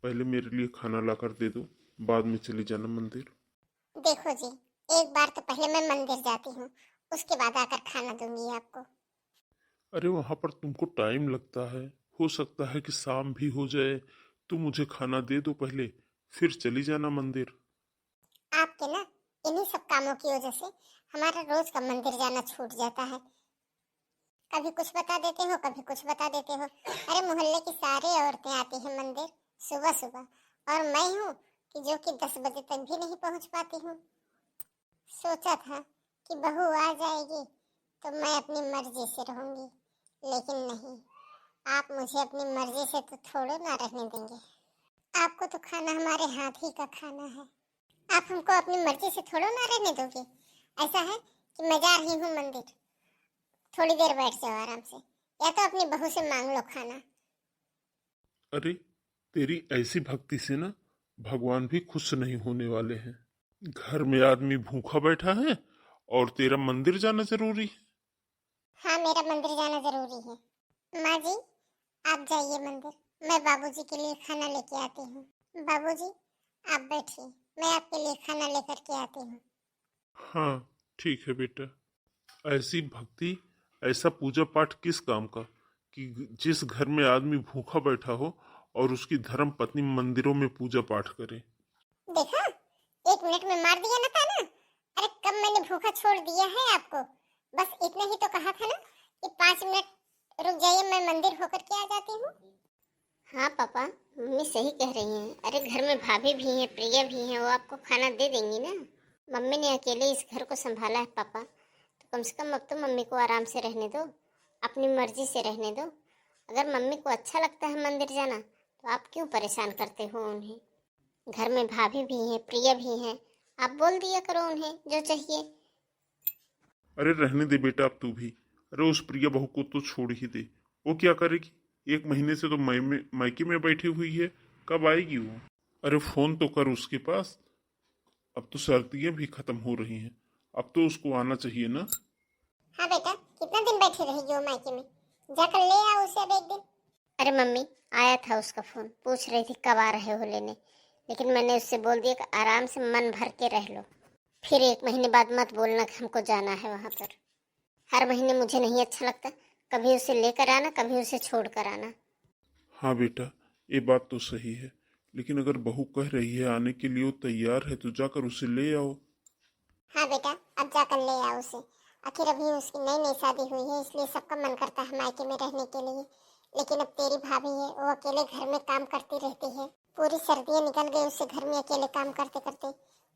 पहले मेरे लिए खाना ला कर दे दो, बाद में चली जाना मंदिर। देखो जी, एक बार तो पहले मैं मंदिर जाती हूँ, उसके बाद आकर खाना दूंगी आपको। अरे वहां पर तुमको टाइम लगता है, हो सकता है कि शाम भी हो जाए। तुम मुझे खाना दे दो पहले, फिर चली जाना मंदिर। आपके ना इन्हीं सब कामों की वजह से हमारा रोज का मंदिर जाना छूट जाता है। कभी कुछ बता देते हो, कभी कुछ बता देते हो। अरे मोहल्ले की सारी औरतें आती हैं मंदिर सुबह सुबह, और मैं हूँ कि जो कि 10 बजे तक भी नहीं पहुँच पाती हूँ। सोचा था कि बहू आ जाएगी तो मैं अपनी मर्जी से रहूंगी, लेकिन नहीं, आप मुझे अपनी मर्जी से तो थोड़े ना रहने देंगे। आपको तो खाना हमारे हाथ ही का खाना है, आप हमको अपनी मर्जी से थोड़ा ना रहने दोगे। ऐसा है कि मैं जा रही हूँ मंदिर, थोड़ी देर बैठ जाओ आराम से, या तो अपनी बहू से मांग लो खाना। अरे तेरी ऐसी भक्ति से ना भगवान भी खुश नहीं होने वाले हैं। घर में आदमी भूखा बैठा है और तेरा मंदिर जाना जरूरी है। हाँ, मेरा मंदिर जाना जरूरी है। माँ जी, आप जाइए मंदिर, मैं बाबूजी के लिए खाना लेके आती हूँ। बाबूजी, आप बैठिए, मैं आपके लिए खाना लेकर के आती हूँ। हाँ ठीक है बेटा। ऐसी भक्ति, ऐसा पूजा पाठ किस काम का कि जिस घर में आदमी भूखा बैठा हो और उसकी धर्म पत्नी मंदिरों में पूजा पाठ करे। देखा, 1 मिनट में मार दिया ना था ना। अरे कब मैंने भूखा छोड़ दिया है आपको। बस इतना ही तो कहा था ना कि 5 मिनट रुक जाइए, मैं मंदिर होकर के आ जाती हूँ। हाँ पापा, मम्मी सही कह रही हैं। अरे घर में भाभी भी हैं, प्रिया भी हैं, वो आपको खाना दे देंगी ना। मम्मी ने अकेले इस घर को संभाला है पापा, तो कम से कम अब तो मम्मी को आराम से रहने दो, अपनी मर्जी से रहने दो। अगर मम्मी को अच्छा लगता है मंदिर जाना तो आप क्यों परेशान करते हो उन्हें। घर में भाभी भी हैं, प्रिया भी हैं, आप बोल दिया करो उन्हें जो चाहिए। अरे रहने दे बेटा अब तू भी। अरे उस प्रिया बहू को तो छोड़ ही दे, वो क्या करेगी। 1 महीने से तो मायके में बैठी हुई है, कब आएगी वो। अरे फोन तो कर उसके पास। अब तो सर्दियां भी खत्म हो रही हैं, अब तो उसको आना चाहिए ना। हाँ बेटा, कितना दिन बैठी रहेगी वो मायके में, जाकर ले आओ उसे अब एक दिन। अरे मम्मी, आया था उसका फोन, पूछ रही थी कब आ रहे हो लेने, लेकिन मैंने उससे बोल दिया कि आराम से मन भर के रह लो, फिर 1 महीने बाद मत बोलना कि हमको जाना है वहां पर। हर महीने मुझे नहीं अच्छा लगता, कभी उसे लेकर आना, कभी उसे छोड़ कर आना। हाँ बेटा, ये बात तो सही है, लेकिन अगर बहू कह रही है आने के लिए, वो तैयार है, तो जाकर उसे ले आओ। हाँ बेटा, अब जाकर ले आओ उसे। आखिर अभी उसकी नई नई शादी हुई है, इसलिए सबका मन करता है मायके में रहने के लिए। लेकिन अब तेरी भाभी है, वो अकेले घर में काम करती रहती है। पूरी सर्दियाँ निकल गई उसे घर में अकेले काम करते करते।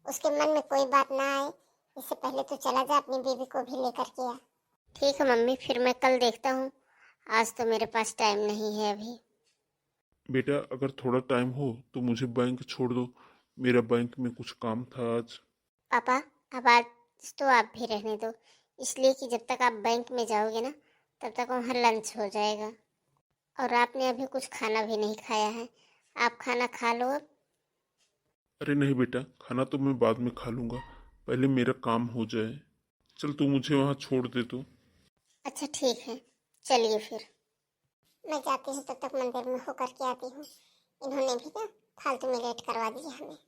उसके मन में कोई बात ना आए, इससे पहले तो चला जा अपनी बीवी को भी लेकर के आ। ठीक है मम्मी, फिर मैं कल देखता हूँ, आज तो मेरे पास टाइम नहीं है अभी। बेटा अगर थोड़ा टाइम हो तो मुझे बैंक छोड़ दो, मेरा बैंक में कुछ काम था आज। पापा, अब आज तो आप भी रहने दो, इसलिए कि जब तक आप बैंक में जाओगे ना, तब तक वहाँ लंच हो जाएगा, और आपने अभी कुछ खाना भी नहीं खाया है। आप खाना खा लो अब। अरे नहीं बेटा, खाना तो मैं बाद में खा लूंगा, पहले मेरा काम हो जाए। चल तू मुझे वहाँ छोड़ दे तो। अच्छा ठीक है, चलिए फिर मैं जाती हूँ, तब तक मंदिर में होकर के आती हूँ। इन्होंने भी ना फालतू में लेट करवा दिया हमें।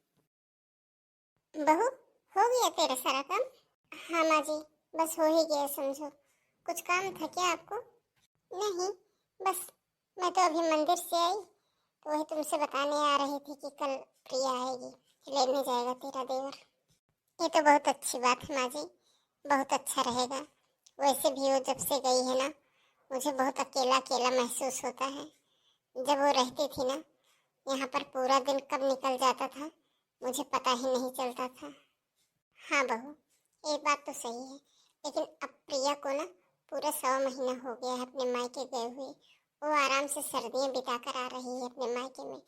बहू, हो गया तेरा सारा काम? हाँ माँ जी, बस हो ही गया समझो। कुछ काम था क्या आपको? नहीं, बस मैं तो अभी मंदिर से आई, तो वही तुमसे बताने आ रही थी कि कल प्रिया आएगी, लेने जाएगा तेरा देवर। ये तो बहुत अच्छी बात है माँ जी, बहुत अच्छा रहेगा। वैसे भी वो जब से गई है ना, मुझे बहुत अकेला अकेला महसूस होता है। जब वो रहती थी ना, यहाँ पर पूरा दिन कब निकल जाता था मुझे पता ही नहीं चलता था। हाँ बहू, ये बात तो सही है, लेकिन अब प्रिया को ना पूरा 100 महीना हो गया है अपने मायके गए हुए। वो आराम से सर्दियाँ बिता कर आ रही है अपने मायके में।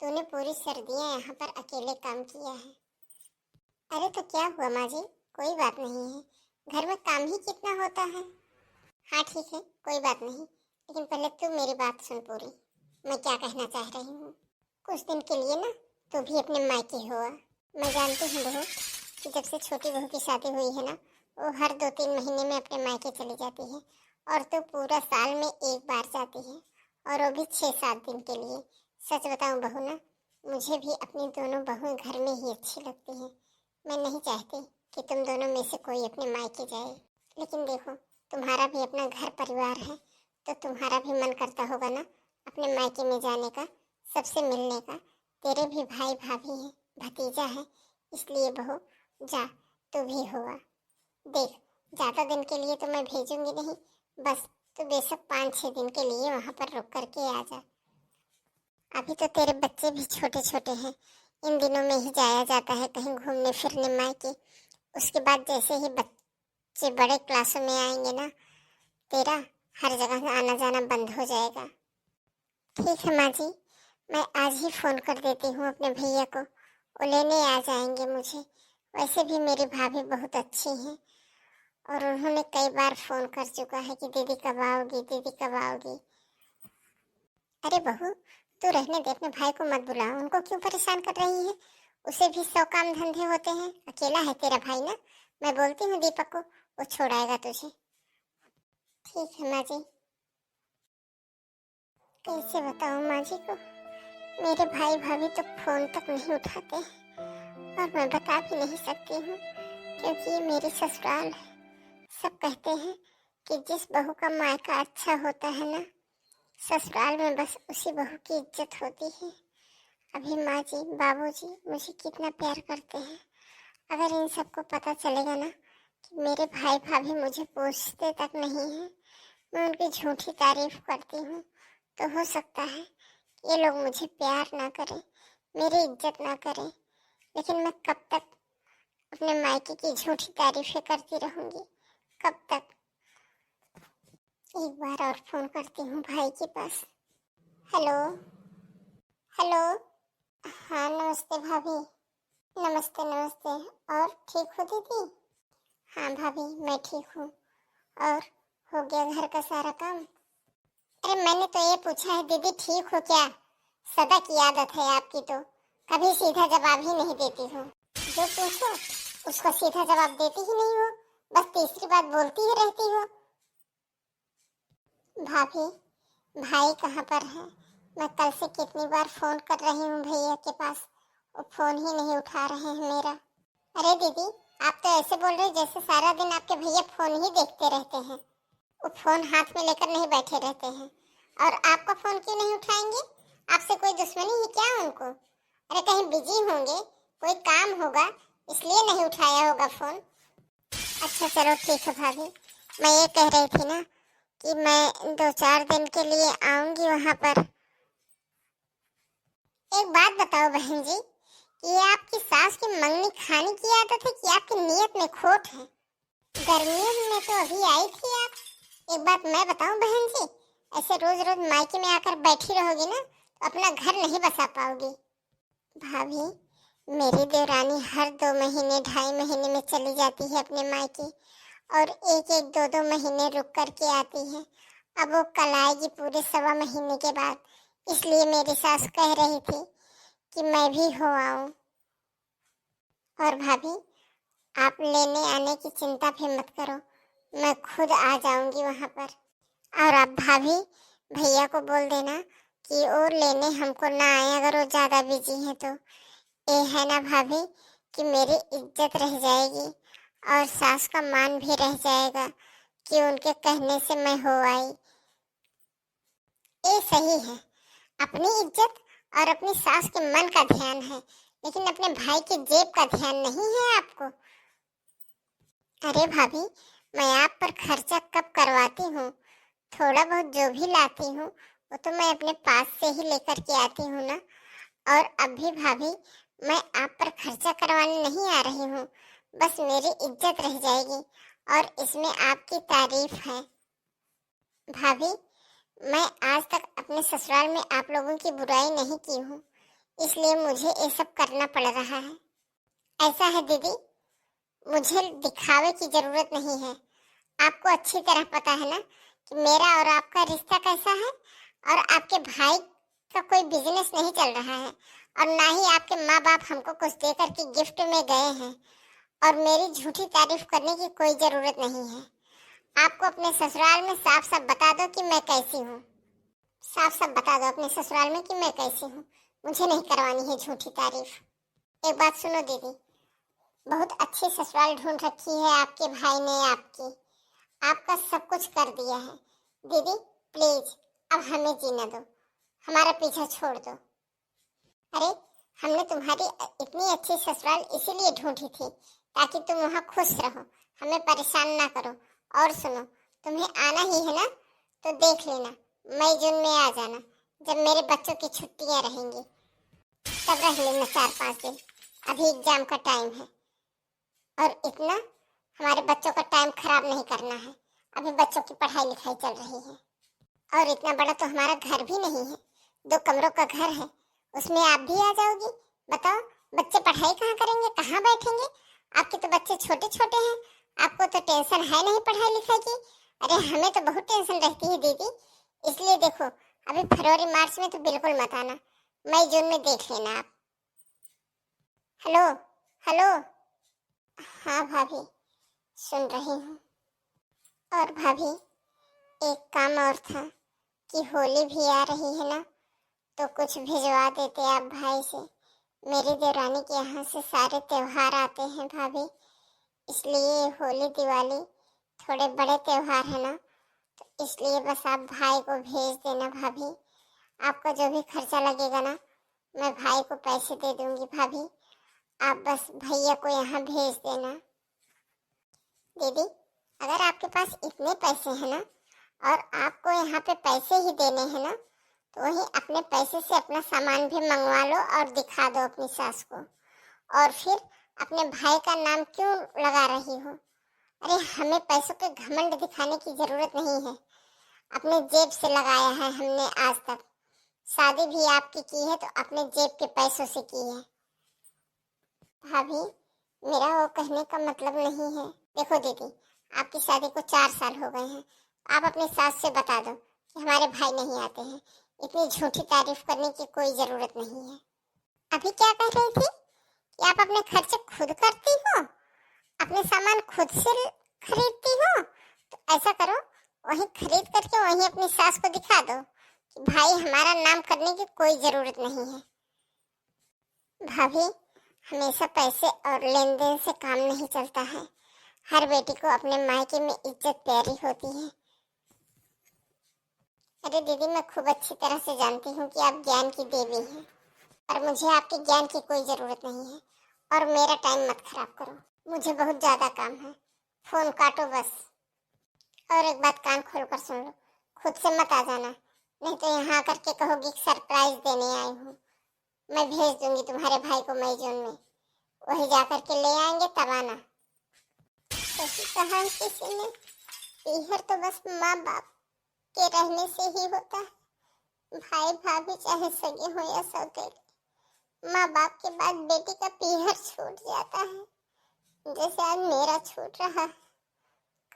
तूने पूरी सर्दियाँ यहाँ पर अकेले काम किया है। अरे तो क्या हुआ माँ जी, कोई बात नहीं है, घर में काम ही कितना होता है। हाँ ठीक है, कोई बात नहीं, लेकिन पहले तू मेरी बात सुन पूरी। मैं क्या कहना चाह रही हूँ, कुछ दिन के लिए ना तू भी अपने मायके हुआ। मैं जानती हूँ बहू कि जब से छोटी बहू की शादी हुई है ना, वो हर 2-3 महीने में अपने मायके चली जाती है, और तू पूरा साल में एक बार जाती है, और वो भी 6-7 दिन के लिए। सच बताऊँ बहू ना, मुझे भी अपनी दोनों बहुएं घर में ही अच्छी लगती हैं। मैं नहीं चाहती कि तुम दोनों में से कोई अपने मायके जाए। लेकिन देखो, तुम्हारा भी अपना घर परिवार है, तो तुम्हारा भी मन करता होगा ना अपने मायके में जाने का, सबसे मिलने का। तेरे भी भाई भाभी हैं, भतीजा है, इसलिए बहू जा, तू भी होगा। देख, ज़्यादा दिन के लिए तो मैं भेजूंगी नहीं, बस तू बेशक 5-6 दिन के लिए वहाँ पर रुक करके आ जा। अभी तो तेरे बच्चे भी छोटे छोटे हैं, इन दिनों में ही जाया जाता है कहीं घूमने फिरने मायके। उसके बाद जैसे ही बच्चे बड़े क्लासों में आएंगे ना, तेरा हर जगह आना जाना बंद हो जाएगा। ठीक है माँ जी, मैं आज ही फ़ोन कर देती हूँ अपने भैया को, वो लेने आ जाएंगे मुझे। वैसे भी मेरी भाभी बहुत अच्छी हैं और उन्होंने कई बार फ़ोन कर चुका है कि दीदी कब आओगी, दीदी कब आओगी। अरे बहू, तू रहने दे, अपने भाई को मत बुला, उनको क्यों परेशान कर रही है? उसे भी 100 काम धंधे होते हैं, अकेला है तेरा भाई ना। मैं बोलती हूँ दीपक को, वो छोड़ाएगा तुझे। ठीक है माँ जी। कैसे बताऊँ माँ जी को, मेरे भाई भाभी तो फोन तक नहीं उठाते और मैं बता भी नहीं सकती हूँ, क्योंकि ये मेरी ससुराल है। सब कहते हैं कि जिस बहू का मायका अच्छा होता है ना, ससुराल में बस उसी बहू की इज्जत होती है। अभी माँ जी बाबूजी मुझे कितना प्यार करते हैं, अगर इन सबको पता चलेगा ना कि मेरे भाई भाभी मुझे पूछते तक नहीं हैं, मैं उनकी झूठी तारीफ करती हूँ, तो हो सकता है ये लोग मुझे प्यार ना करें, मेरी इज्जत ना करें। लेकिन मैं कब तक अपने मायके की झूठी तारीफें करती रहूँगी, कब तक? एक बार और फोन करती हूँ भाई के पास। Hello hello. हाँ नमस्ते भाभी। नमस्ते नमस्ते। और ठीक हो दीदी? हाँ भाभी मैं ठीक हूँ। और हो गया घर का सारा काम? अरे मैंने तो ये पूछा है दीदी ठीक हो क्या? सदा की आदत है आपकी, तो कभी सीधा जवाब ही नहीं देती हो। जो पूछो उसका सीधा जवाब देती ही नहीं हो, बस तीसरी बात बोलती ही रहती हो। भाभी, भाई कहाँ पर है? मैं कल से कितनी बार फोन कर रही हूँ भैया के पास, वो फोन ही नहीं उठा रहे हैं मेरा। अरे दीदी, आप तो ऐसे बोल रहे हो जैसे सारा दिन आपके भैया फोन ही देखते रहते हैं। वो फोन हाथ में लेकर नहीं बैठे रहते हैं। और आपका फोन क्यों नहीं उठाएंगे? आपसे कोई दुश्मनी है क्या उनको? अरे कहीं बिजी होंगे, कोई काम होगा, इसलिए नहीं उठाया होगा फोन। अच्छा चलो ठीक है भाभी, मैं ये कह रही थी ना कि मैं 2-4 दिन के लिए आऊंगी वहां पर। एक बात बताओ बहन जी, ये आपकी सास की मंगनी खाने की आदत है कि आपकी नीयत में खोट है? गर्मियों में तो अभी आई थी आप। एक बात मैं बताऊं बहन जी, ऐसे रोज रोज मायके में आकर बैठी रहोगी ना, तो अपना घर नहीं बसा पाओगी। भाभी, मेरी देवरानी हर 2 महीने 2.5 महीने में चली जाती है अपने मायके, और 1-1 2-2 महीने रुक कर के आती है। अब वो कल आएगी पूरे 1.25 महीने के बाद, इसलिए मेरी सास कह रही थी कि मैं भी हो आऊं। और भाभी, आप लेने आने की चिंता भी मत करो, मैं खुद आ जाऊंगी वहां पर। और आप भाभी, भैया को बोल देना कि वो लेने हमको ना आए, अगर वो ज्यादा बिजी हैं तो। ये है ना भाभी कि मेरी इज्जत रह जाएगी और सास का मान भी रह जाएगा कि उनके कहने से मैं हो आई। ये सही है, अपनी इज्जत और अपनी सास के मन का ध्यान है, लेकिन अपने भाई की जेब का ध्यान नहीं है आपको। अरे भाभी, मैं आप पर खर्चा कब करवाती हूँ? थोड़ा बहुत जो भी लाती हूँ वो तो मैं अपने पास से ही लेकर के आती हूँ ना। और अभी भाभी, मैं आप पर खर्चा करवाने नहीं आ रही हूँ, बस मेरी इज्जत रह जाएगी और इसमें आपकी तारीफ है। भाभी, मैं आज तक अपने ससुराल में आप लोगों की बुराई नहीं की हूँ, इसलिए मुझे ये सब करना पड़ रहा है। ऐसा है दीदी, मुझे दिखावे की जरूरत नहीं है। आपको अच्छी तरह पता है ना कि मेरा और आपका रिश्ता कैसा है, और आपके भाई का कोई बिजनेस नहीं चल रहा है, और ना ही आपके माँ बाप हमको कुछ देकर के गिफ्ट में गए हैं, और मेरी झूठी तारीफ करने की कोई जरूरत नहीं है। आपको अपने ससुराल में साफ साफ बता दो कि मैं कैसी हूँ। साफ साफ बता दो अपने ससुराल में कि मैं कैसी हूँ, मुझे नहीं करवानी है झूठी तारीफ। एक बात सुनो दीदी, बहुत अच्छी ससुराल ढूंढ रखी है आपके भाई ने, आपका सब कुछ कर दिया है। दीदी प्लीज अब हमें जीने दो, हमारा पीछा छोड़ दो। अरे हमने तुम्हारी इतनी अच्छी ससुराल इसीलिए ढूंढी थी ताकि तुम वहाँ खुश रहो, हमें परेशान ना करो। और सुनो, तुम्हें आना ही है ना तो देख लेना, मई जून में आ जाना, जब मेरे बच्चों की छुट्टियां रहेंगी तब रह लेना 4-5 दिन। अभी एग्जाम का टाइम है और इतना हमारे बच्चों का टाइम खराब नहीं करना है। अभी बच्चों की पढ़ाई लिखाई चल रही है और इतना बड़ा तो हमारा घर भी नहीं है, 2 कमरों का घर है, उसमें आप भी आ जाओगी। बताओ बच्चे पढ़ाई कहाँ करेंगे, कहाँ बैठेंगे? आपके तो बच्चे छोटे छोटे हैं, आपको तो टेंशन है नहीं पढ़ाई लिखाई की। अरे हमें तो बहुत टेंशन रहती है दीदी, इसलिए देखो अभी फरवरी मार्च में तो बिल्कुल मत आना, मई जून में देख लेना आप। Hello hello. हाँ भाभी सुन रही हूँ। और भाभी एक काम और था कि होली भी आ रही है ना, तो कुछ भिजवा देते आप भाई से। मेरी देवरानी के यहाँ से सारे त्योहार आते हैं भाभी, इसलिए होली दिवाली थोड़े बड़े त्योहार है ना, तो इसलिए बस आप भाई को भेज देना भाभी। आपका जो भी खर्चा लगेगा ना, मैं भाई को पैसे दे दूंगी भाभी, आप बस भैया को यहाँ भेज देना। दीदी अगर आपके पास इतने पैसे हैं ना और आपको यहाँ पे पैसे ही देने हैं ना, तो वही अपने पैसे से अपना सामान भी मंगवा लो और दिखा दो अपनी सास को। और फिर अपने भाई का नाम क्यों लगा रही हो? अरे हमें पैसों के घमंड दिखाने की जरूरत नहीं है, अपने जेब से लगाया है हमने आज तक। शादी भी आपकी की है तो अपने जेब के पैसों से की है। भाभी मेरा वो कहने का मतलब नहीं है। देखो दीदी आपकी शादी को 4 साल हो गए हैं, आप अपनी सास से बता दो कि हमारे भाई नहीं आते हैं, इतनी झूठी तारीफ करने की कोई जरूरत नहीं है। अभी क्या कह रही थी कि आप अपने खर्चे खुद करती हो, अपने सामान खुद से खरीदती हो? तो ऐसा करो वही खरीद करके वही अपनी सास को दिखा दो कि भाई हमारा नाम करने की कोई जरूरत नहीं है। भाभी हमेशा पैसे और लेन देन से काम नहीं चलता है, हर बेटी को अपने मायके में इज्जत प्यारी होती है। अरे दीदी मैं खूब अच्छी तरह से जानती हूँ कि आप ज्ञान की देवी हैं, पर मुझे आपके ज्ञान की कोई ज़रूरत नहीं है और मेरा टाइम मत खराब करो, मुझे बहुत ज़्यादा काम है। फ़ोन काटो बस। और एक बात कान खोल कर सुन लो, खुद से मत आ जाना, नहीं तो यहाँ आकर के कहोगी सरप्राइज देने आई हूँ। मैं भेज दूंगी तुम्हारे भाई को मई जून में, वही जाकर के ले आएंगे तब आना। सही कहा किसी ने, पीहर तो बस माँ बाप के रहने से ही होता है। भाई भाभी चाहे सगे हो या सौतेले, माँ बाप के बाद बेटी का पीहर छूट जाता है, जैसे आज मेरा छूट रहा है।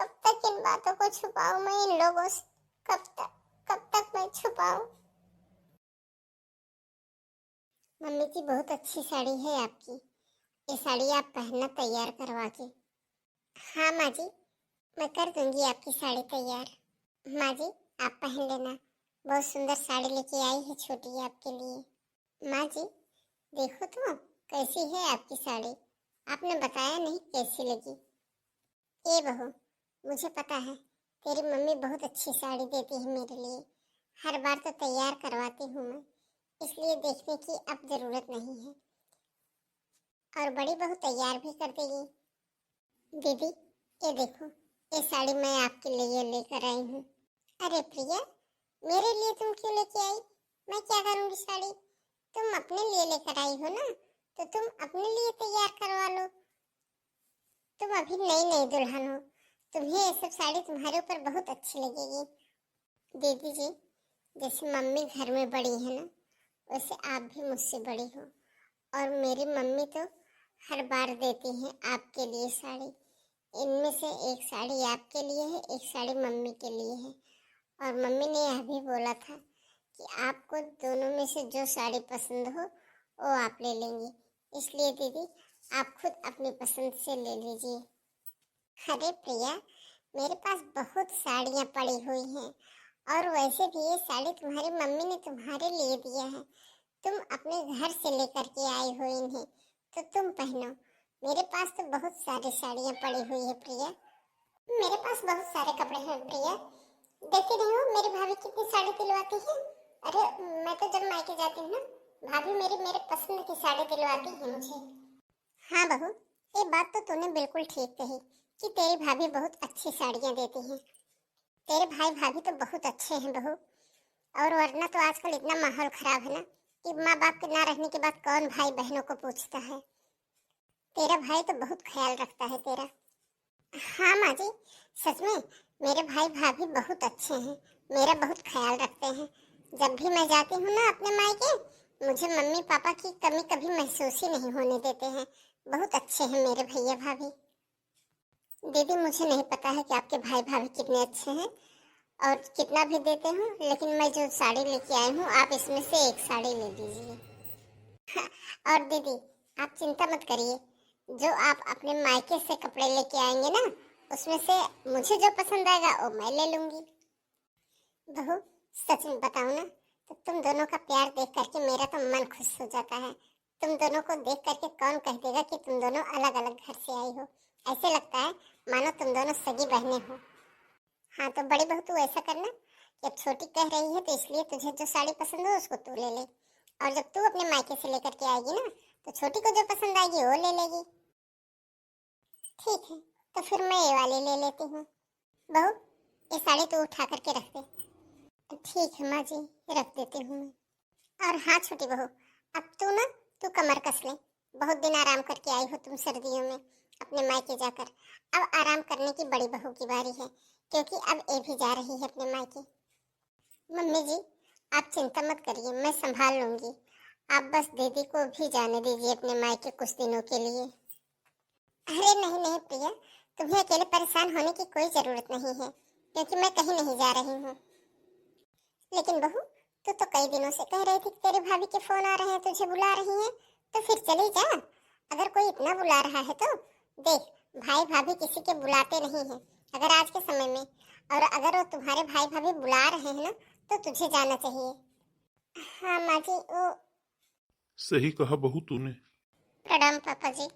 कब तक इन बातों को छुपाऊं मैं इन लोगों से? कब तक मैं छुपाऊं? मम्मी जी बहुत अच्छी साड़ी है आपकी, ये साड़ी आप पहनना तैयार करवा के। हाँ माँ जी मैं कर दूंगी आपकी साड़ी तैयार। माँ जी आप पहन लेना, बहुत सुंदर साड़ी लेके आई है छोटी आपके लिए। माँ जी देखो तो कैसी है आपकी साड़ी, आपने बताया नहीं कैसी लगी। ए बहू मुझे पता है तेरी मम्मी बहुत अच्छी साड़ी देती है मेरे लिए, हर बार तो तैयार करवाती हूँ मैं, इसलिए देखने की अब जरूरत नहीं है। और बड़ी बहू तैयार भी कर देगी। दीदी ये देखो ये साड़ी मैं आपके लिए लेकर आई हूँ। अरे प्रिया मेरे लिए तुम क्यों लेके आई? मैं क्या करूँगी साड़ी? तुम अपने लिए लेकर आई हो ना, तो तुम अपने लिए तैयार करवा लो। तुम अभी नई नई दुल्हन हो, तुम्हें ये सब साड़ी तुम्हारे ऊपर बहुत अच्छी लगेगी। दीदी जी जैसे मम्मी घर में बड़ी है ना, वैसे आप भी मुझसे बड़ी हो, और मेरी मम्मी तो हर बार देती हैं आपके लिए साड़ी। इनमें से एक साड़ी आपके लिए है, एक साड़ी मम्मी के लिए है, और मम्मी ने यह भी बोला था कि आपको दोनों में से जो साड़ी पसंद हो वो आप ले लेंगी, इसलिए दीदी आप खुद अपनी पसंद से ले लीजिए। अरे प्रिया मेरे पास बहुत साड़ियाँ पड़ी हुई हैं, और वैसे भी ये साड़ी तुम्हारी मम्मी ने तुम्हारे लिए दिया है, तुम अपने घर से लेकर के आई हो इन्हें, तो तुम पहनो। मेरे पास तो बहुत सारी साड़ियाँ पड़ी हुई है प्रिया। मेरे पास बहुत सारे कपड़े हैं प्रिया। देखती नहीं हो मेरी भाभी कितनी साड़ी दिलवाती है। अरे मैं तो जब मायके जाती हूँ ना, भाभी मेरी मेरे पसंद की साड़ी दिलवाती है मुझे। हाँ बहू, ये बात तो तूने बिल्कुल ठीक कही कि तेरी भाभी बहुत अच्छी साड़ियाँ देती हैं। तेरे भाई भाभी तो बहुत अच्छे हैं बहू। और वरना तो आजकल इतना माहौल खराब है ना कि माँ बाप के ना रहने के बाद कौन भाई बहनों को पूछता है। तेरा भाई तो बहुत ख्याल रखता है तेरा। हाँ माँ जी, सच में मेरे भाई भाभी बहुत अच्छे हैं, मेरा बहुत ख्याल रखते हैं। जब भी मैं जाती हूँ ना अपने मायके, मुझे मम्मी पापा की कमी कभी महसूस ही नहीं होने देते हैं। बहुत अच्छे हैं मेरे भैया भाभी। दीदी मुझे नहीं पता है कि आपके भाई भाभी कितने अच्छे हैं और कितना भी देते हूँ, लेकिन मैं जो साड़ी लेके आई हूँ आप इसमें से एक साड़ी ले लीजिए। और दीदी आप चिंता मत करिए, जो आप अपने मायके से कपड़े लेके आएंगे ना, उसमें से मुझे जो पसंद आएगा वो मैं ले लूंगी। बहू सच में बताऊं ना, तो तुम दोनों का प्यार देख करके मेरा तो मन खुश हो जाता है। तुम दोनों को देख करके कौन कह देगा कि तुम दोनों अलग अलग घर से आई हो। ऐसे लगता है मानो तुम दोनों सगी बहनें हो। हाँ तो बड़ी बहू तू ऐसा करना कि अब छोटी कह रही है तो इसलिए तुझे जो साड़ी पसंद हो उसको तू ले ले, और जब तू अपने मायके से लेकर के आएगी ना, तो छोटी को जो पसंद आएगी वो ले लेगी। ठीक है, तो फिर मैं ये वाली ले लेती हूँ। बहू ये साड़ी तू उठा करके रख दे। ठीक है माँ जी, रख देती हूँ मैं। और हाँ छोटी बहू, अब तू कमर कस ले। बहुत दिन आराम करके आई हो तुम सर्दियों में अपने मायके जाकर। अब आराम करने की बड़ी बहू की बारी है, क्योंकि अब ये भी जा रही है अपने मायके। मम्मी जी आप चिंता मत करिए, मैं संभाल लूंगी। आप बस दीदी को भी जाने दीजिए अपने मायके कुछ दिनों के लिए। अरे नहीं नहीं प्रिया, तुम्हें अकेले परेशान होने की कोई जरूरत नहीं है, क्योंकि मैं कहीं नहीं जा रही हूँ। लेकिन बहू तू तो कई दिनों से कह रही थी कि तेरी भाभी के फोन आ रहे हैं, तुझे बुला रही हैं, तो फिर चली जा। अगर कोई इतना बुला रहा है तो देख, भाई भाभी किसी के बुलाते नहीं हैं अगर आज के समय में, और अगर वो तुम्हारे भाई भाभी बुला रहे हैं ना, तो तुझे जाना चाहिए। हाँ माँ जी वो। सही कहा बहू तूने। प्रणाम पापा जी।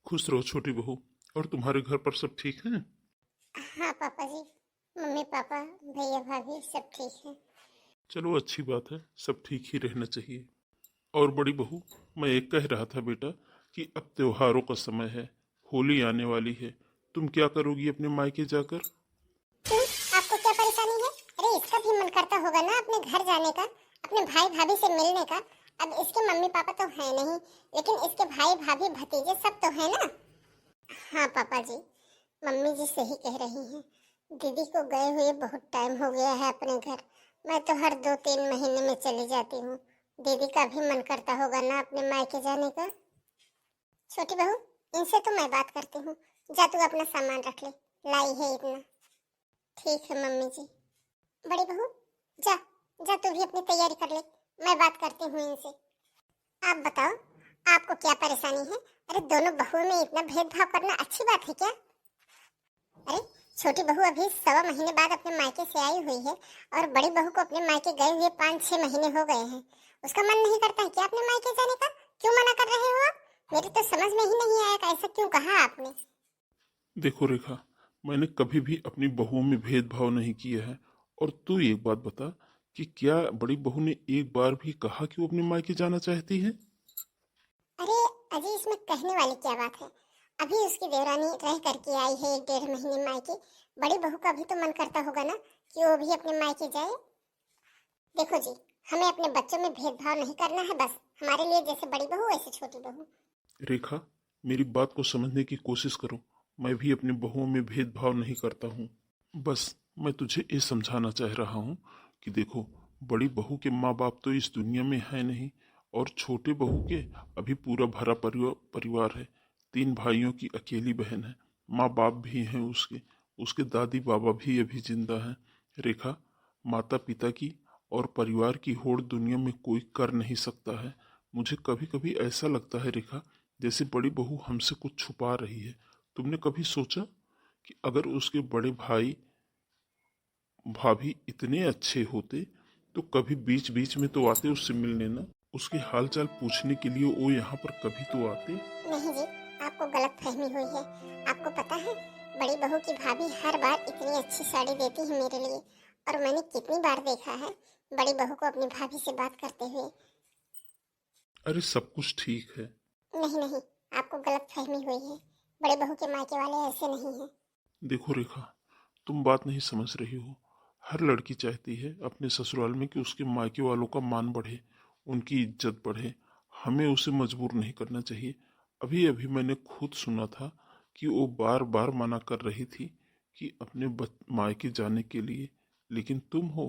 खुश रहो छोटी बहू। और तुम्हारे घर पर सब ठीक हैं? हाँ पापा जी, मम्मी पापा भैया भाभी सब ठीक है। चलो अच्छी बात है, सब ठीक ही रहना चाहिए। और बड़ी बहू, मैं एक कह रहा था बेटा कि अब त्योहारों का समय है, होली आने वाली है, तुम क्या करोगी अपने मायके जाकर? क्यों, आपको क्या परेशानी है? अरे इसका भी मन करता होगा ना अपने घर जाने का, अपने भाई भाभी से मिलने का। अब इसके मम्मी पापा तो है नहीं, लेकिन इसके भाई भाभी भतीजे सब तो है ना। हाँ पापा जी, मम्मी जी सही कह रही हैं। दीदी को गए हुए बहुत टाइम हो गया है अपने घर। मैं तो हर 2-3 महीने में चली जाती हूँ। दीदी का भी मन करता होगा ना अपने मायके जाने का। छोटी बहू इनसे तो मैं बात करती हूँ, जा तू अपना सामान रख ले, लाई है इतना। ठीक है मम्मी जी। बड़ी बहू जा, जा तू भी अपनी तैयारी कर ले, मैं बात करती हूँ इनसे। आप बताओ आपको क्या परेशानी है? अरे दोनों बहुओं में इतना भेदभाव करना अच्छी बात है क्या? अरे छोटी बहू अभी 1.25 महीने बाद अपने मायके से आई हुई है, और बड़ी बहू को अपने मायके गए हुए 5-6 महीने हो गए हैं। उसका मन नहीं करता है क्या अपने मायके जाने का? क्यों मना कर रहे हो आप? मेरी तो समझ में ही नहीं आया कि ऐसा क्यों कहा आपने। देखो रेखा, मैंने कभी भी अपनी बहुओं में भेदभाव नहीं किया है। और तू एक बात बता कि क्या बड़ी बहू ने एक बार भी कहा कि वो अपने मायके जाना चाहती है? अरे अजी इसमें कहने वाली क्या बात है? अभी उसकी देवरानी रह करके आई है 1-1.5 महीने मायके। बड़ी बहू का भी तो मन करता होगा ना कि वो भी अपने मायके जाए। देखो जी, हमें अपने बच्चों में भेदभाव नहीं करना है, बस हमारे लिए जैसे बड़ी बहू वैसे छोटी बहू। रेखा, मेरी बात को समझने की कोशिश करो। मैं भी अपनी बहुओं में भेदभाव नहीं करता हूँ। बस मैं तुझे ये समझाना चाह रहा हूँ कि देखो, बड़ी बहू के माँ बाप तो इस दुनिया में है नहीं, और छोटे बहू के अभी पूरा भरा परिवार है। 3 भाइयों की अकेली बहन है, माँ बाप भी हैं उसके, उसके दादी बाबा भी अभी जिंदा हैं। रेखा, माता पिता की और परिवार की होड़ दुनिया में कोई कर नहीं सकता है। मुझे कभी कभी ऐसा लगता है रेखा, जैसे बड़ी बहू हमसे कुछ छुपा रही है। तुमने कभी सोचा कि अगर उसके बड़े भाई भाभी इतने अच्छे होते तो कभी बीच बीच में तो आते उससे मिलने ना? उसके हालचाल पूछने के लिए वो यहाँ पर कभी तो आते। नहीं जी, आपको गलत फहमी हुई है। आपको पता है, बड़ी बहू की भाभी हर बार इतनी अच्छी साड़ी देती है मेरे लिए, और मैंने कितनी बार देखा है बड़ी बहू को अपनी भाभी से बात करते हुए। अरे सब कुछ ठीक है। नहीं नहीं, आपको गलत फहमी हुई है। बड़े बहू के मायके वाले ऐसे नहीं हैं। देखो रेखा, तुम बात नहीं समझ रही हो। हर लड़की चाहती है अपने ससुराल में कि उसके मायके वालों का मान बढ़े, उनकी इज्जत बढ़े। हमें उसे मजबूर नहीं करना चाहिए। अभी अभी मैंने खुद सुना था कि वो बार बार मना कर रही थी कि अपने मायके जाने के लिए, लेकिन तुम हो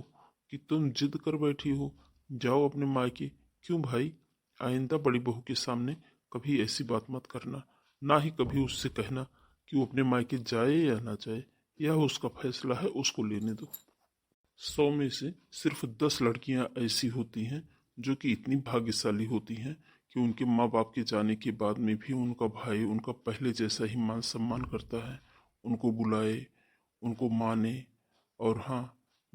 कि तुम जिद कर बैठी हो, जाओ अपने मायके। क्यों भाई? आइंदा बड़ी बहू के सामने कभी ऐसी बात मत करना, ना ही कभी उससे कहना कि वो अपने मायके जाए या ना जाए। यह उसका फैसला है, उसको लेने दो। 100 में से सिर्फ 10 लड़कियां ऐसी होती हैं जो कि इतनी भाग्यशाली होती हैं कि उनके माँ बाप के जाने के बाद में भी उनका भाई उनका पहले जैसा ही मान सम्मान करता है, उनको बुलाए, उनको माने। और हाँ,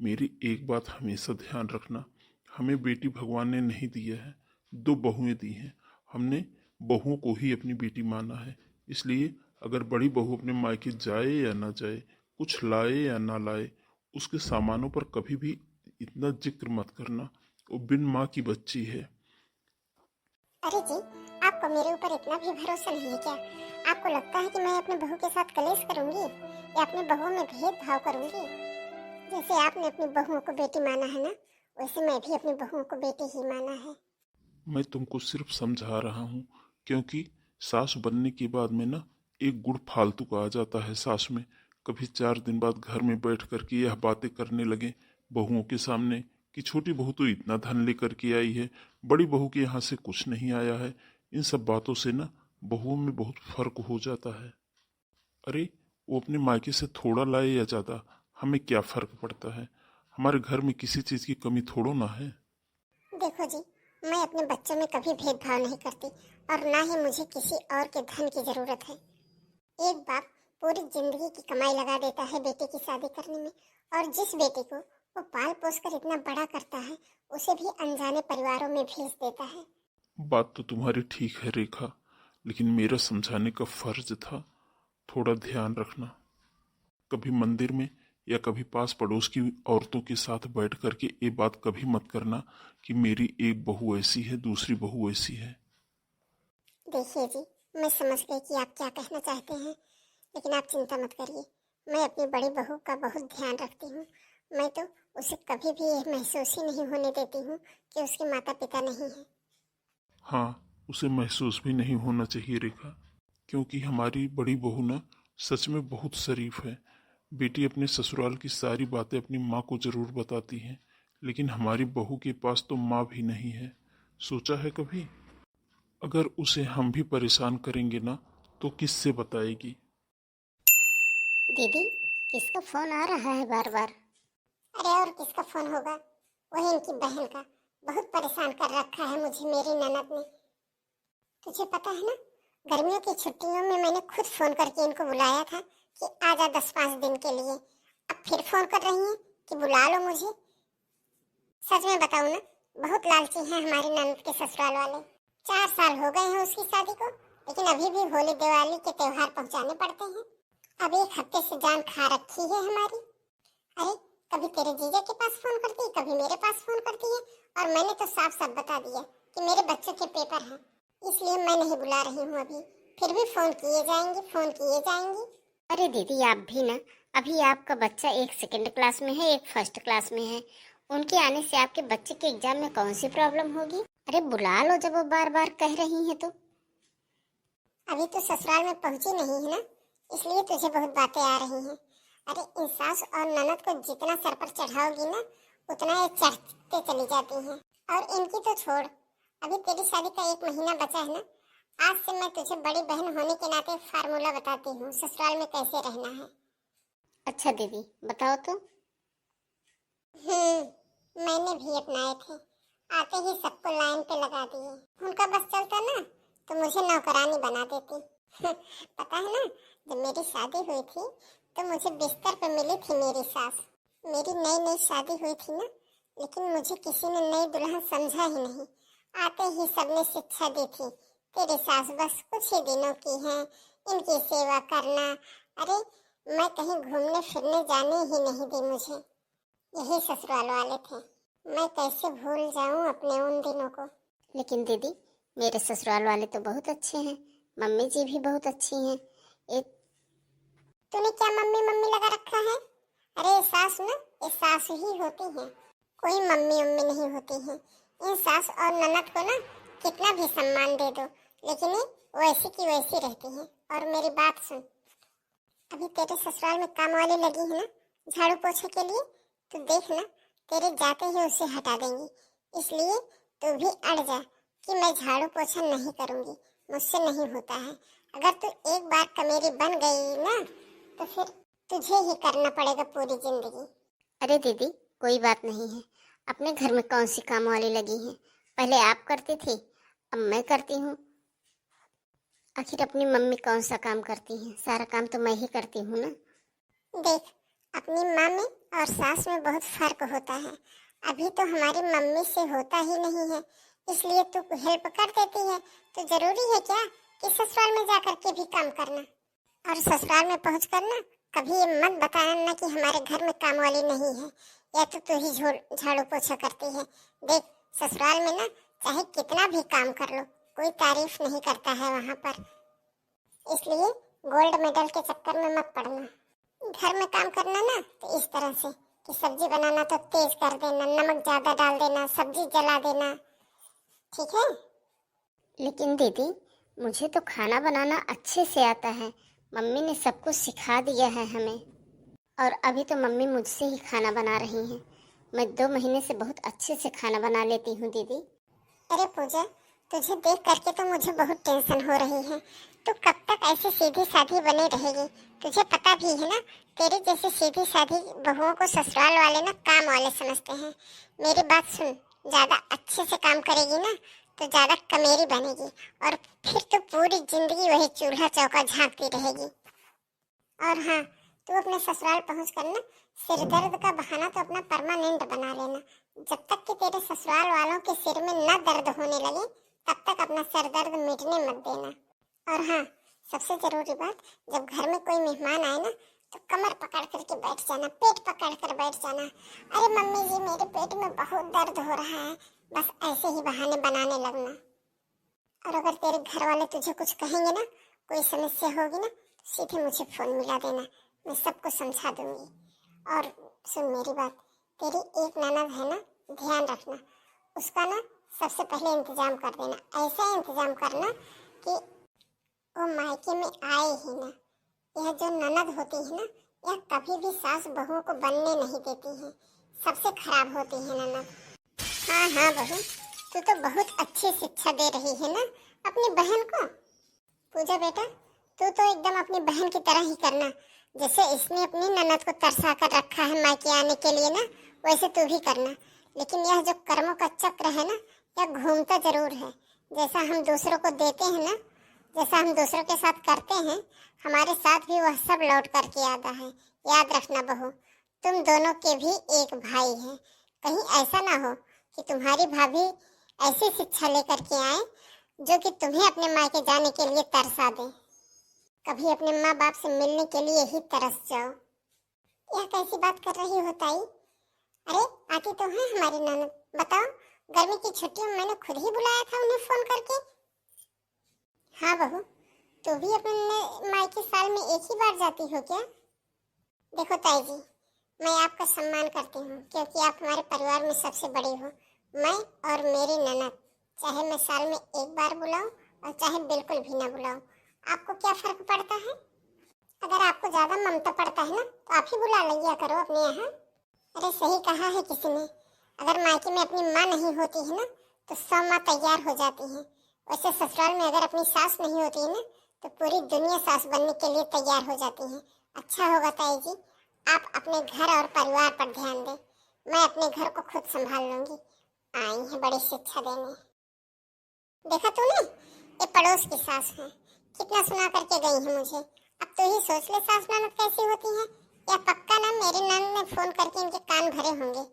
मेरी एक बात हमेशा ध्यान रखना, हमें बेटी भगवान ने नहीं दिया है, 2 बहुएं दी हैं। हमने बहुओं को ही अपनी बेटी माना है। इसलिए अगर बड़ी बहू अपने मायके जाए या ना जाए, कुछ लाए या ना लाए, उसके सामानों पर कभी भी इतना जिक्र मत करना। वो बिन माँ की बच्ची है। अरे जी, आपको मेरे ऊपर इतना भी भरोसा नहीं है क्या? आपको लगता है कि मैं अपने बहू के साथ कलेश करूंगी या अपनी बहुओं में भेदभाव करूंगी? जैसे आपने अपनी बहुओं को बेटी माना है ना, वैसे मैं भी अपनी बहुओं को बेटी ही माना है। मैं तुमको सिर्फ समझा रहा हूँ, क्योंकि सास बनने के बाद में ना एक गुड़ फालतू का आ जाता है सास में। कभी 4 दिन बाद घर में बैठ कर के यह बातें करने लगे बहुओं के सामने कि छोटी बहू तो इतना धन लेकर के आई है, बड़ी बहू के यहाँ से कुछ नहीं आया है। इन सब बातों से ना बहुओं में बहुत फर्क हो जाता है। अरे वो अपने मायके से थोड़ा लाए या ज्यादा, हमें क्या फर्क पड़ता है? हमारे घर में किसी चीज की कमी थोड़ो ना है। देखो जी, मैं अपने बच्चों में कभी भेदभाव नहीं करती, और ना ही मुझे किसी और के धन की जरूरत है। एक बाप पूरी जिंदगी की कमाई लगा देता है बेटे की शादी करने में, और जिस बेटे को वो पाल पोस कर इतना बड़ा करता है, उसे भी अनजाने परिवारों में भेज देता है। बात तो तुम्हारी ठीक है रेखा, लेकिन मेरा समझाने का फर्ज था। थोड़ा ध्यान रखना। कभी मंदिर में या कभी पास पड़ोस की औरतों के साथ बैठ करके ये बात कभी मत करना कि मेरी एक बहू ऐसी है, दूसरी बहू ऐसी है। देखिए जी, मैं समझ गई कि आप क्या कहना चाहते हैं, लेकिन आप चिंता मत करिए। मैं अपनी बड़ी बहू का बहुत ध्यान रखती हूँ। मैं तो उसे कभी भी यह महसूस ही नहीं होने देती हूँ कि उसके माता पिता नहीं हैं। हाँ, उसे महसूस भी नहीं होना चाहिए रेखा, क्योंकि हमारी बड़ी बहू ना सच में बहुत शरीफ है। बेटी अपने ससुराल की सारी बातें अपनी माँ को जरूर बताती है, लेकिन हमारी बहू के पास तो माँ भी नहीं है। सोचा है कभी? अगर उसे हम भी परेशान करेंगे ना तो किससे बताएगी? दीदी, किसका फोन आ रहा है बार बार? अरे और किसका फोन होगा? वही इनकी बहन का। बहुत परेशान कर रखा है मुझे मेरी ननद ने। तुझे पता है ना, गर्मियों की छुट्टियों में मैंने खुद फोन करके इनको बुलाया था कि आ जा 10-5 दिन के लिए। अब फिर फोन कर रही हैं कि बुला लो मुझे। सच में बताऊं ना, बहुत लालची हैं हमारी ननद के ससुराल वाले। 4 साल हो गए हैं उसकी शादी को, लेकिन अभी भी होली दिवाली के त्योहार पहुंचाने पड़ते हैं। अब 1 हफ्ते से जान खा रखी है हमारी। अरे कभी तेरे जीजा के पास फोन करती है, कभी मेरे पास फोन करती है, और मैंने तो साफ साफ बता दिया कि मेरे बच्चों के पेपर हैं, इसलिए मैं नहीं बुला रही हूँ अभी। फिर भी फोन किए जाएंगे, फोन किए जाएंगे। अरे दीदी, आप भी ना, अभी आपका बच्चा एक सेकंड क्लास में है, एक फर्स्ट क्लास में है। उनके आने से आपके बच्चे के एग्जाम में कौन सी प्रॉब्लम होगी? अरे बुला लो जब वो बार बार कह रही हैं तो। अभी तो ससुराल में पहुंची नहीं है ना, इसलिए तुझे बहुत बातें आ रही हैं। अरे इन सास और ननद को जितना सर पर चढ़ाओगी ना, उतना ये चढ़ते चली जाती हैं। और इनकी तो छोड़, अभी तेरी शादी का 1 महीना बचा है ना। आज से मैं तुझे बड़ी बहन होने के नाते फार्मूला बताती हूँ ससुराल में कैसे रहना है। अच्छा दीदी, बताओ तो। मैंने भी अपनाए थे। आते ही सबको लाइन पे लगा दिए। उनका बस चलता ना तो मुझे नौकरानी बना देती। पता है ना, जब मेरी शादी हुई थी तो मुझे बिस्तर पे मिली थी मेरी सास। मेरी नई नई शादी हुई थी ना, लेकिन मुझे किसी ने नई दुल्हन समझा ही नहीं। आते ही सबने शिक्षा दी थी, तेरी सास बस कुछ ही दिनों की है, इनकी सेवा करना। अरे मैं कहीं घूमने फिरने जाने ही नहीं दी मुझे। यही ससुराल वाले थे, मैं कैसे भूल जाऊं अपने उन दिनों को। लेकिन दीदी, मेरे ससुराल वाले तो बहुत अच्छे हैं, मम्मी जी भी बहुत अच्छी हैं। एक तूने क्या मम्मी मम्मी लगा रखा है? अरे सास ना, ये सास ही होती है, कोई मम्मी उम्मी नहीं होती है। इन सास और ननद को ना कितना भी सम्मान दे दो, लेकिन ये वैसी की वैसी रहती है। और मेरी बात सुन, अभी तेरे ससुराल में काम वाली लगी है ना झाड़ू पोछे के लिए, तो देख ना तेरे जाते ही उसे हटा देंगी। इसलिए तू भी अड़ जा कि मैं झाड़ू पोछा नहीं करूंगी, मुझसे नहीं होता है। अगर तू एक बार कमेरी बन गई ना तो फिर तुझे ही करना पड़ेगा पूरी जिंदगी। अरे दीदी, कोई बात नहीं है, अपने घर में कौन सी काम वाली लगी है? पहले आप करती थी, अब मैं करती हूँ। आखिर अपनी मम्मी कौन सा काम करती है? सारा काम तो मैं ही करती हूँ ना। देख, अपनी माँ में और सास में बहुत फर्क होता है। अभी तो हमारी मम्मी से होता ही नहीं है, इसलिए तू हेल्प कर देती है। तो जरूरी है क्या कि ससुराल में जाकर के भी काम करना? और ससुराल में पहुँच कर ना कभी ये मत बताना कि हमारे घर में काम वाली नहीं है, या तो तू ही झाड़ू पोछा करती है। देख, ससुराल में ना चाहे कितना भी काम कर लो, कोई तारीफ नहीं करता है वहाँ पर। इसलिए गोल्ड मेडल के चक्कर में मत पड़ना। घर में काम करना ना तो इस तरह से कि सब्जी बनाना तो तेज कर देना, नमक ज्यादा डाल देना, सब्जी जला देना, ठीक है? लेकिन दीदी, मुझे तो खाना बनाना अच्छे से आता है, मम्मी ने सब कुछ सिखा दिया है हमें। और अभी तो मम्मी मुझसे ही खाना बना रही हैं। मैं 2 महीने से बहुत अच्छे से खाना बना लेती हूँ दीदी। अरे पूजा, तुझे देख करके तो मुझे बहुत टेंशन हो रही है। तू कब तक ऐसे सीधी साधी बनी रहेगी? तुझे पता भी है ना, तेरी जैसे सीधी साधी बहुओं को ससुराल वाले ना काम वाले समझते हैं। मेरी बात सुन, ज्यादा अच्छे से काम करेगी ना तो ज्यादा कमेरी बनेगी, और फिर तो पूरी जिंदगी वही चूल्हा चौका झांकती रहेगी। और हाँ, तू अपने ससुराल पहुँच कर ना सिर दर्द का बहाना तो अपना परमानेंट बना लेना। जब तक कि तेरे ससुराल वालों के सिर में न दर्द होने लगे, तब तक अपना सर दर्द मिटने मत देना। और हाँ, सबसे जरूरी बात, जब घर में कोई मेहमान आए ना तो कमर पकड़ करके बैठ जाना, पेट पकड़ कर बैठ जाना। अरे मम्मी जी, मेरे पेट में बहुत दर्द हो रहा है, बस ऐसे ही बहाने बनाने लगना। और अगर तेरे घर वाले तुझे कुछ कहेंगे ना, कोई समस्या होगी ना, तो सीधे मुझे फोन मिला देना, मैं सबको समझा दूंगी। और सुन मेरी बात, तेरी एक ननद है ना, ध्यान रखना, उसका ना सबसे पहले इंतजाम कर देना। ऐसा इंतजाम करना कि वो मायके में आए ही ना। यह जो ननद होती है ना, यह कभी भी सास बहू को बनने नहीं देती है, सबसे खराब होती है ननद। हाँ हाँ बहू, तू तो बहुत अच्छी शिक्षा दे रही है ना अपनी बहन को। पूजा बेटा, तू तो एकदम अपनी बहन की तरह ही करना। जैसे इसने अपनी ननद को तरसा कर रखा है मायके आने के लिए ना, वैसे तू भी करना। लेकिन यह जो कर्मों का चक्र है ना, यह घूमता जरूर है। जैसा हम दूसरों को देते हैं ना, जैसा हम दूसरों के साथ करते हैं, हमारे साथ भी वह सब लौट करके आता है। याद रखना बहू, तुम दोनों के भी एक भाई हैं। कहीं ऐसा ना हो कि तुम्हारी भाभी ऐसी शिक्षा लेकर के आए जो कि तुम्हें अपने मायके जाने के लिए तरसा दे। कभी अपने माँ बाप से मिलने के लिए ही तरस जाओ। यह कैसी बात कर रही हो ताई? अरे आती तो है हमारी ननद। बताओ, गर्मी की छुट्टियों में मैंने खुद ही बुलाया था उन्हें फोन करके। हाँ बहू, तू भी अपने मायके साल में एक ही बार जाती हो क्या? देखो ताई जी, मैं आपका सम्मान करती हूँ क्योंकि आप हमारे परिवार में सबसे बड़ी हो। मैं और मेरी ननद, चाहे मैं साल में एक बार बुलाऊं और चाहे बिल्कुल भी ना बुलाऊं, आपको क्या फर्क पड़ता है? अगर आपको ज्यादा ममता पड़ता है ना तो आप ही बुला लिया करो अपने यहाँ। अरे सही कहा है किसी ने, अगर मायके में अपनी माँ नहीं होती है ना तो 100 माँ तैयार हो जाती हैं। वैसे ससुराल में अगर अपनी सास नहीं होती है ना तो पूरी दुनिया सास बनने के लिए तैयार हो जाती है। अच्छा होगा ताई जी, आप अपने घर और परिवार पर ध्यान दें। मैं अपने घर को खुद संभाल लूंगी। आई है बड़ी शिक्षा देने। देखा तूने, ये पड़ोस की सास है, कितना सुना करके गई है मुझे। अब तो ही सोच ले सास ननद कैसी होती है। या पक्का ना मेरी ननद ने फोन करके इनके कान भरे होंगे।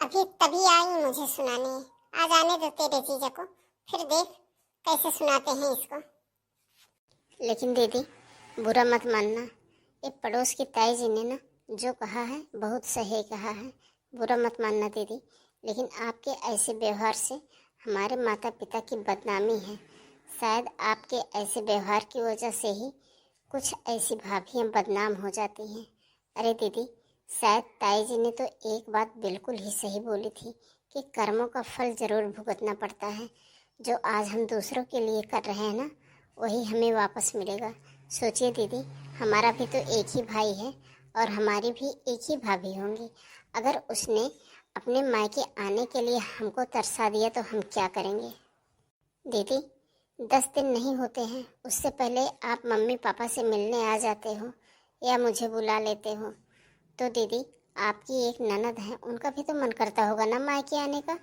अभी तभी आई मुझे सुनाने, आज आने दो तेरे जीजा को, फिर देख कैसे सुनाते हैं इसको। लेकिन दीदी बुरा मत मानना, ये पड़ोस की ताई जी ने ना जो कहा है बहुत सही कहा है, बुरा मत मानना दीदी। लेकिन आपके ऐसे व्यवहार से हमारे माता पिता की बदनामी है। शायद आपके ऐसे व्यवहार की वजह से ही कुछ ऐसी भाभियाँ बदनाम हो जाती हैं। अरे दीदी, शायद ताई जी ने तो एक बात बिल्कुल ही सही बोली थी कि कर्मों का फल जरूर भुगतना पड़ता है। जो आज हम दूसरों के लिए कर रहे हैं ना, वही हमें वापस मिलेगा। सोचिए दीदी, हमारा भी तो एक ही भाई है और हमारी भी एक ही भाभी होंगी। अगर उसने अपने मायके आने के लिए हमको तरसा दिया तो हम क्या करेंगे। दीदी 10 दिन नहीं होते हैं, उससे पहले आप मम्मी पापा से मिलने आ जाते हो या मुझे बुला लेते हो। तो दीदी आपकी एक ननद है, उनका भी तो मन करता होगा ना मायके आने का,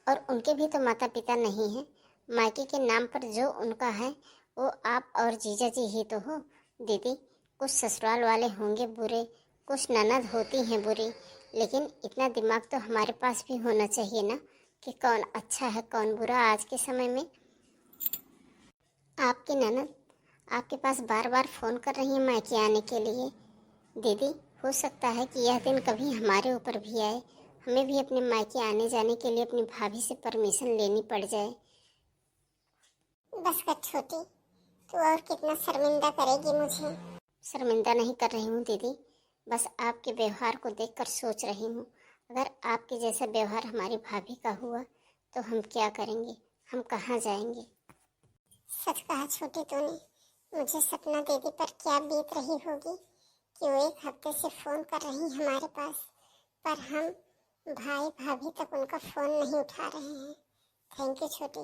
और उनके भी तो माता पिता नहीं हैं। मायके के नाम पर जो उनका है वो आप और जीजा जी ही तो हो। दीदी कुछ ससुराल वाले होंगे बुरे, कुछ ननद होती हैं बुरी, लेकिन इतना दिमाग तो हमारे पास भी होना चाहिए ना कि कौन अच्छा है कौन बुरा आज के समय में। आपकी ननद आपके पास बार बार फ़ोन कर रही है मायके आने के लिए। दीदी हो सकता है कि यह दिन कभी हमारे ऊपर भी आए, हमें भी अपने मायके आने जाने के लिए अपनी भाभी से परमिशन लेनी पड़ जाए। बस कर छोटी, तू और कितना शर्मिंदा करेगी मुझे। शर्मिंदा नहीं कर रही हूँ दीदी, बस आपके व्यवहार को देखकर सोच रही हूँ। अगर आपके जैसा व्यवहार हमारी भाभी का हुआ तो हम क्या करेंगे, हम कहाँ जाएंगे। सच कहा छोटी तूने, मुझे सपना दीदी पर क्या बीत रही होगी कि वो एक हफ्ते से फ़ोन कर रही हमारे पास, पर हम भाई भाभी तक उनका फ़ोन नहीं उठा रहे हैं। थैंक यू छोटी,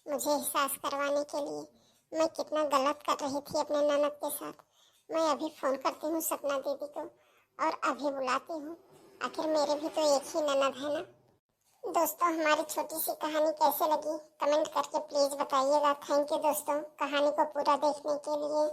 मुझे एहसास करवाने के लिए। मैं कितना गलत कर रही थी अपने ननद के साथ। मैं अभी फ़ोन करती हूँ सपना दीदी को और अभी बुलाती हूँ। आखिर मेरे भी तो एक ही ननद है ना। दोस्तों हमारी छोटी सी कहानी कैसे लगी कमेंट करके प्लीज़ बताइएगा। थैंक यू दोस्तों कहानी को पूरा देखने के लिए।